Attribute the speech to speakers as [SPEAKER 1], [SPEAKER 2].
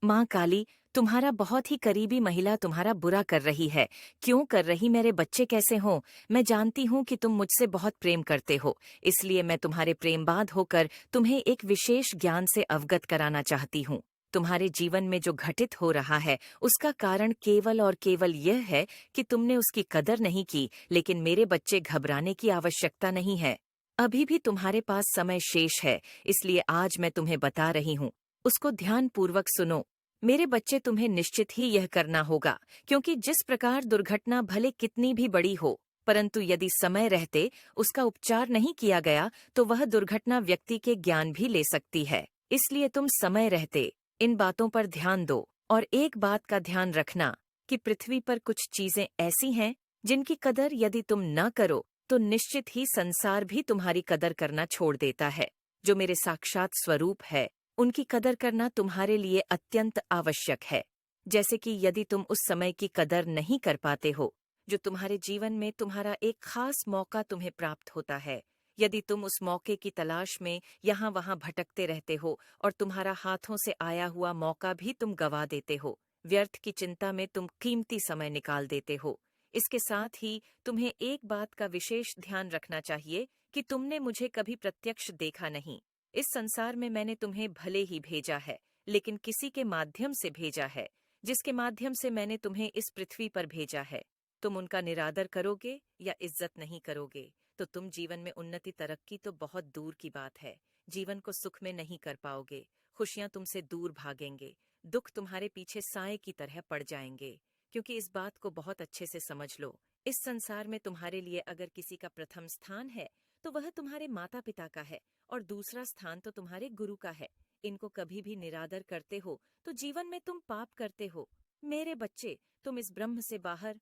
[SPEAKER 1] माँ काली, तुम्हारा बहुत ही करीबी महिला तुम्हारा बुरा कर रही है। क्यों कर रही? मेरे बच्चे कैसे हों? मैं जानती हूँ कि तुम मुझसे बहुत प्रेम करते हो, इसलिए मैं तुम्हारे प्रेमबाद होकर तुम्हें एक विशेष ज्ञान से अवगत कराना चाहती हूँ। तुम्हारे जीवन में जो घटित हो रहा है, उसका कारण केवल और केवल यह है कि तुमने उसकी कदर नहीं की, लेकिन मेरे बच्चे घबराने की आवश्यकता नहीं है। अभी भी तुम्हारे पास समय शेष है, इसलिए आज मैं तुम्हें बता रही हूँ। उसको ध्यानपूर्वक सुनो। मेरे बच्चे, तुम्हें निश्चित ही यह करना होगा, क्योंकि जिस प्रकार दुर्घटना भले कितनी भी बड़ी हो, परंतु यदि समय रहते उसका उपचार नहीं किया गया तो वह दुर्घटना व्यक्ति के ज्ञान भी ले सकती है। इसलिए तुम समय रहते इन बातों पर ध्यान दो। और एक बात का ध्यान रखना कि पृथ्वी पर कुछ चीजें ऐसी हैं जिनकी कदर यदि तुम न करो तो निश्चित ही संसार भी तुम्हारी कदर करना छोड़ देता है। जो मेरे साक्षात स्वरूप है, उनकी कदर करना तुम्हारे लिए अत्यंत आवश्यक है। जैसे कि यदि तुम उस समय की कदर नहीं कर पाते हो, जो तुम्हारे जीवन में तुम्हारा एक खास मौका तुम्हें प्राप्त होता है, यदि तुम उस मौके की तलाश में यहाँ वहाँ भटकते रहते हो और तुम्हारा हाथों से आया हुआ मौका भी तुम गवा देते हो, व्यर्थ की चिंता में तुम कीमती समय निकाल देते हो। इसके साथ ही तुम्हें एक बात का विशेष ध्यान रखना चाहिए कि तुमने मुझे कभी प्रत्यक्ष देखा नहीं। इस संसार में मैंने तुम्हें भले ही भेजा है, लेकिन किसी के माध्यम से भेजा है, जिसके माध्यम से मैंने तुम्हें इस पृथ्वी पर भेजा है। तुम उनका निरादर करोगे या इज्जत नहीं करोगे, तो तुम जीवन में उन्नति तरक्की तो बहुत दूर की बात है, जीवन को सुख में नहीं कर पाओगे। खुशियां तुमसे दूर भागेंगे, दुख तुम्हारे पीछे साए की तरह पड़ जाएंगे। क्योंकि इस बात को बहुत अच्छे से समझ लो, इस संसार में तुम्हारे लिए अगर किसी का प्रथम स्थान है, तो वह तुम्हारे माता पिता का है, और दूसरा स्थान तो तुम्हारे गुरु का है। इनको कभी भी निरादर करते हो तो जीवन में तुम पाप करते हो। मेरे बच्चे, तुम इस ब्रह्म से बाहर